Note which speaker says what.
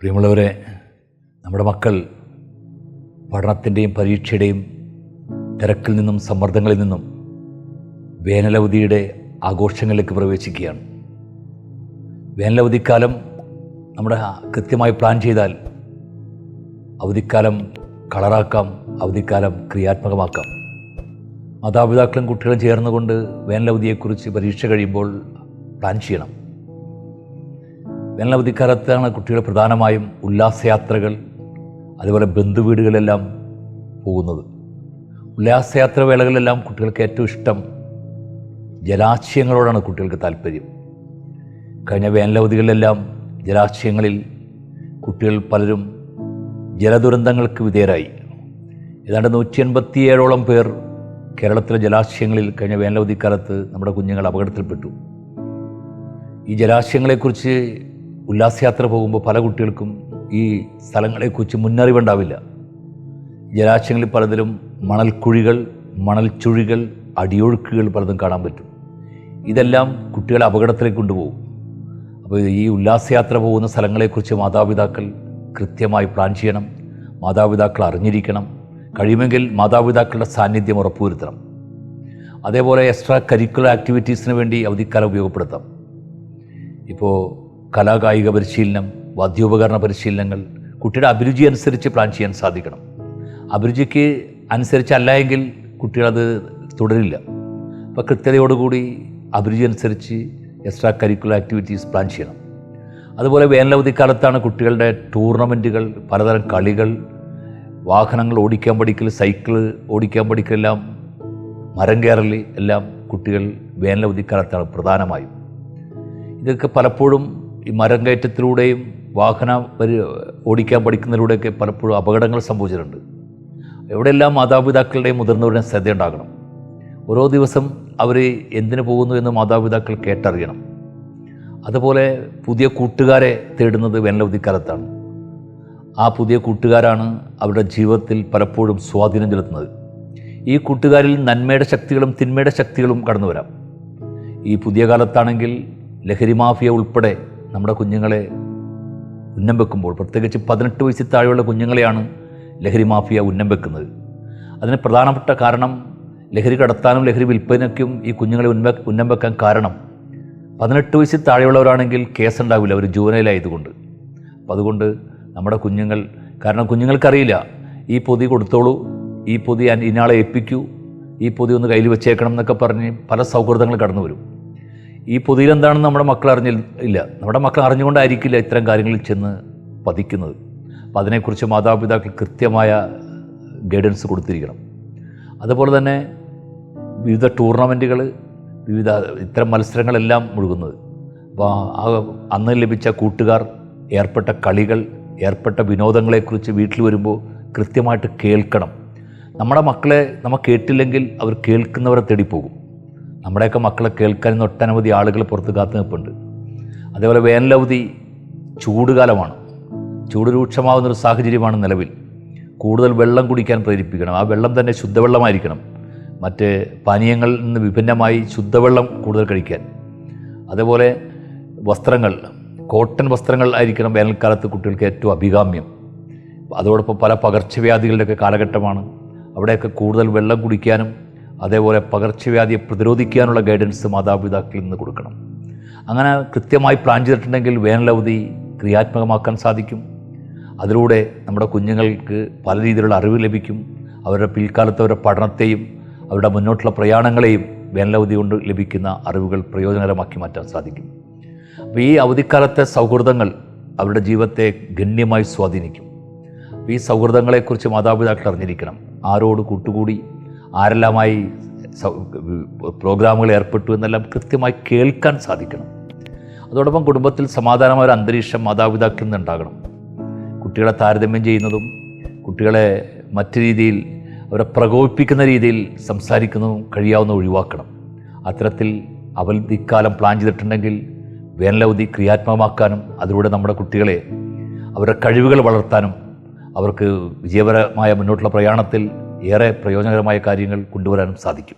Speaker 1: പ്രിയമുള്ളവരെ, നമ്മുടെ മക്കൾ പഠനത്തിൻ്റെയും പരീക്ഷയുടെയും തിരക്കിൽ നിന്നും സമ്മർദ്ദങ്ങളിൽ നിന്നും വേനലവധിയുടെ ആഘോഷങ്ങളിലേക്ക് പ്രവേശിക്കുകയാണ്. വേനലവധിക്കാലം നമ്മുടെ കൃത്യമായി പ്ലാൻ ചെയ്താൽ അവധിക്കാലം കളറാക്കാം, അവധിക്കാലം ക്രിയാത്മകമാക്കാം. മാതാപിതാക്കളും കുട്ടികളും ചേർന്നുകൊണ്ട് വേനലവധിയെക്കുറിച്ച് പരീക്ഷ കഴിയുമ്പോൾ പ്ലാൻ ചെയ്യണം. വേനലവധിക്കാലത്താണ് കുട്ടികൾ പ്രധാനമായും ഉല്ലാസയാത്രകൾ, അതുപോലെ ബന്ധുവീടുകളെല്ലാം പോകുന്നത്. ഉല്ലാസയാത്ര വേളകളിലെല്ലാം കുട്ടികൾക്ക് ഏറ്റവും ഇഷ്ടം ജലാശയങ്ങളോടാണ് കുട്ടികൾക്ക് താല്പര്യം. കഴിഞ്ഞ വേനലവധികളിലെല്ലാം ജലാശയങ്ങളിൽ കുട്ടികൾ പലരും ജലദുരന്തങ്ങൾക്ക് വിധേയരായി. ഏതാണ്ട് 187ഓളം പേർ കേരളത്തിലെ ജലാശയങ്ങളിൽ കഴിഞ്ഞ വേനലവധിക്കാലത്ത് നമ്മുടെ കുഞ്ഞുങ്ങൾ അപകടത്തിൽപ്പെട്ടു. ഈ ജലാശയങ്ങളെക്കുറിച്ച് ഉല്ലാസയാത്ര പോകുമ്പോൾ പല കുട്ടികൾക്കും ഈ സ്ഥലങ്ങളെക്കുറിച്ച് മുന്നറിവുണ്ടാവില്ല. ജലാശയങ്ങളിൽ പലതിലും മണൽക്കുഴികൾ, മണൽച്ചുഴികൾ, അടിയൊഴുക്കുകൾ പലതും കാണാൻ പറ്റും. ഇതെല്ലാം കുട്ടികളെ അപകടത്തിലേക്ക് കൊണ്ടുപോകും. അപ്പോൾ ഈ ഉല്ലാസയാത്ര പോകുന്ന സ്ഥലങ്ങളെക്കുറിച്ച് മാതാപിതാക്കൾ കൃത്യമായി പ്ലാൻ ചെയ്യണം. മാതാപിതാക്കൾ അറിഞ്ഞിരിക്കണം. കഴിയുമെങ്കിൽ മാതാപിതാക്കളുടെ സാന്നിധ്യം ഉറപ്പുവരുത്തണം. അതേപോലെ എക്സ്ട്രാ കരിക്കുലർ ആക്ടിവിറ്റീസിന് വേണ്ടി അവധിക്കാലം ഉപയോഗപ്പെടുത്താം. ഇപ്പോൾ കലാകായിക പരിശീലനം, വാദ്യോപകരണ പരിശീലനങ്ങൾ കുട്ടിയുടെ അഭിരുചി അനുസരിച്ച് പ്ലാൻ ചെയ്യാൻ സാധിക്കണം. അഭിരുചിക്ക് അനുസരിച്ചല്ല എങ്കിൽ കുട്ടികളത് തുടരില്ല. അപ്പോൾ കൃത്യതയോടുകൂടി അഭിരുചി അനുസരിച്ച് എക്സ്ട്രാ കരിക്കുലർ ആക്ടിവിറ്റീസ് പ്ലാൻ ചെയ്യണം. അതുപോലെ വേനലവധിക്കാലത്താണ് കുട്ടികളുടെ ടൂർണമെൻറ്റുകൾ, പലതരം കളികൾ, വാഹനങ്ങൾ ഓടിക്കാൻ പഠിക്കൽ, സൈക്കിൾ ഓടിക്കാൻ പഠിക്കലെല്ലാം, മരം കയറൽ എല്ലാം കുട്ടികൾ വേനലവധിക്കാലത്താണ് പ്രധാനമായും. ഇതൊക്കെ പലപ്പോഴും ഈ മരം കയറ്റത്തിലൂടെയും വാഹനം ഓടിക്കാൻ പഠിക്കുന്നതിലൂടെയൊക്കെ പലപ്പോഴും അപകടങ്ങൾ സംഭവിച്ചിട്ടുണ്ട്. എവിടെയെല്ലാം മാതാപിതാക്കളുടെയും മുതിർന്നവരുടെയും ശ്രദ്ധയുണ്ടാകണം. ഓരോ ദിവസം അവർ എന്തിനു പോകുന്നു എന്ന് മാതാപിതാക്കൾ കേട്ടറിയണം. അതുപോലെ പുതിയ കൂട്ടുകാരെ തേടുന്നത് വേനലവധിക്കാലത്താണ്. ആ പുതിയ കൂട്ടുകാരാണ് അവരുടെ ജീവിതത്തിൽ പലപ്പോഴും സ്വാധീനം ചെലുത്തുന്നത്. ഈ കൂട്ടുകാരിൽ നന്മയുടെ ശക്തികളും തിന്മയുടെ ശക്തികളും കടന്നു വരാം. ഈ പുതിയ കാലത്താണെങ്കിൽ ലഹരി മാഫിയ ഉൾപ്പെടെ നമ്മുടെ കുഞ്ഞുങ്ങളെ ഉന്നം വെക്കുമ്പോൾ, പ്രത്യേകിച്ച് 18 വയസ്സിൽ താഴെയുള്ള കുഞ്ഞുങ്ങളെയാണ് ലഹരി മാഫിയ ഉന്നം വെക്കുന്നത്. അതിന് പ്രധാനപ്പെട്ട കാരണം ലഹരി കടത്താനും ലഹരി വിൽപ്പനയ്ക്കും ഈ കുഞ്ഞുങ്ങളെ ഉന്നം വെക്കാൻ കാരണം 18 വയസ്സിൽ താഴെയുള്ളവരാണെങ്കിൽ കേസുണ്ടാവില്ല, അവർ ജുവനൈലായതുകൊണ്ട്. അപ്പം അതുകൊണ്ട് നമ്മുടെ കുഞ്ഞുങ്ങൾ, കാരണം കുഞ്ഞുങ്ങൾക്കറിയില്ല ഈ പൊതി കൊടുത്തോളൂ, ഈ പൊതി ഇന്നാളെ ഏൽപ്പിക്കൂ, ഈ പൊതി ഒന്ന് കയ്യിൽ വെച്ചേക്കണം എന്നൊക്കെ പറഞ്ഞ് പല സൗഹൃദങ്ങൾ കടന്നു വരും. ഈ പൊതിയിലെന്താണെന്ന് നമ്മുടെ മക്കൾ അറിഞ്ഞില്ല. നമ്മുടെ മക്കൾ അറിഞ്ഞുകൊണ്ടായിരിക്കില്ല ഇത്തരം കാര്യങ്ങളിൽ ചെന്ന് പതിക്കുന്നത്. അപ്പോൾ അതിനെക്കുറിച്ച് മാതാപിതാക്കൾ കൃത്യമായ ഗൈഡൻസ് കൊടുത്തിരിക്കണം. അതുപോലെ തന്നെ വിവിധ ടൂർണമെൻറ്റുകൾ, വിവിധ ഇത്തരം മത്സരങ്ങളെല്ലാം മുഴുകുന്നത്. അപ്പോൾ അന്ന് ലഭിച്ച കൂട്ടുകാർ, ഏർപ്പെട്ട കളികൾ, ഏർപ്പെട്ട വിനോദങ്ങളെക്കുറിച്ച് വീട്ടിൽ വരുമ്പോൾ കൃത്യമായിട്ട് കേൾക്കണം. നമ്മുടെ മക്കളെ നമ്മൾ കേട്ടില്ലെങ്കിൽ അവർ കേൾക്കുന്നവരെ തേടിപ്പോകും. നമ്മുടെയൊക്കെ മക്കളെ കേൾക്കാൻ ഇന്ന് ഒട്ടനവധി ആളുകൾ പുറത്ത് കാത്തു നിൽപ്പുണ്ട്. അതേപോലെ വേനലവധി ചൂടുകാലമാണ്. ചൂട് രൂക്ഷമാകുന്നൊരു സാഹചര്യമാണ് നിലവിൽ. കൂടുതൽ വെള്ളം കുടിക്കാൻ പ്രേരിപ്പിക്കണം. ആ വെള്ളം തന്നെ ശുദ്ധവെള്ളമായിരിക്കണം. മറ്റ് പാനീയങ്ങളിൽ നിന്ന് വിഭിന്നമായി ശുദ്ധവെള്ളം കൂടുതൽ കഴിക്കാൻ. അതേപോലെ വസ്ത്രങ്ങൾ, കോട്ടൺ വസ്ത്രങ്ങൾ ആയിരിക്കണം വേനൽക്കാലത്ത് കുട്ടികൾക്ക് ഏറ്റവും അഭികാമ്യം. അതോടൊപ്പം പല പകർച്ചവ്യാധികളുടെയൊക്കെ കാലഘട്ടമാണ്. അവിടെയൊക്കെ കൂടുതൽ വെള്ളം കുടിക്കാനും അതേപോലെ പകർച്ചവ്യാധിയെ പ്രതിരോധിക്കാനുള്ള ഗൈഡൻസ് മാതാപിതാക്കളിൽ നിന്ന് കൊടുക്കണം. അങ്ങനെ കൃത്യമായി പ്ലാൻ ചെയ്തിട്ടുണ്ടെങ്കിൽ വേനലവധി ക്രിയാത്മകമാക്കാൻ സാധിക്കും. അതിലൂടെ നമ്മുടെ കുഞ്ഞുങ്ങൾക്ക് പല രീതിയിലുള്ള അറിവ് ലഭിക്കും. അവരുടെ പിൽക്കാലത്ത് അവരുടെ പഠനത്തെയും അവരുടെ മുന്നോട്ടുള്ള പ്രയാണങ്ങളെയും വേനലവധി കൊണ്ട് ലഭിക്കുന്ന അറിവുകൾ പ്രയോജനകരമാക്കി മാറ്റാൻ സാധിക്കും. അപ്പോൾ ഈ അവധിക്കാലത്തെ സൗഹൃദങ്ങൾ അവരുടെ ജീവിതത്തെ ഗണ്യമായി സ്വാധീനിക്കും. ഈ സൗഹൃദങ്ങളെക്കുറിച്ച് മാതാപിതാക്കൾ അറിഞ്ഞിരിക്കണം. ആരോട് കൂട്ടുകൂടി, ആരെല്ലാമായി പ്രോഗ്രാമുകൾ ഏർപ്പെട്ടു എന്നെല്ലാം കൃത്യമായി കേൾക്കാൻ സാധിക്കണം. അതോടൊപ്പം കുടുംബത്തിൽ സമാധാനമായ ഒരു അന്തരീക്ഷം മാതാപിതാക്കളിൽ നിന്നുണ്ടാകണം. കുട്ടികളെ താരതമ്യം ചെയ്യുന്നതും കുട്ടികളെ മറ്റു രീതിയിൽ അവരെ പ്രകോപിപ്പിക്കുന്ന രീതിയിൽ സംസാരിക്കുന്നതും കഴിയാവുന്ന ഒഴിവാക്കണം. അത്തരത്തിൽ അവധിക്കാലം പ്ലാൻ ചെയ്തിട്ടുണ്ടെങ്കിൽ വേനലവധി ക്രിയാത്മകമാക്കാനും അതിലൂടെ നമ്മുടെ കുട്ടികളെ അവരുടെ കഴിവുകൾ വളർത്താനും അവർക്ക് വിജയകരമായ മുന്നോട്ടുള്ള പ്രയാണത്തിൽ ഏറെ പ്രയോജനകരമായ കാര്യങ്ങൾ കൊണ്ടുവരാനും സാധിക്കും.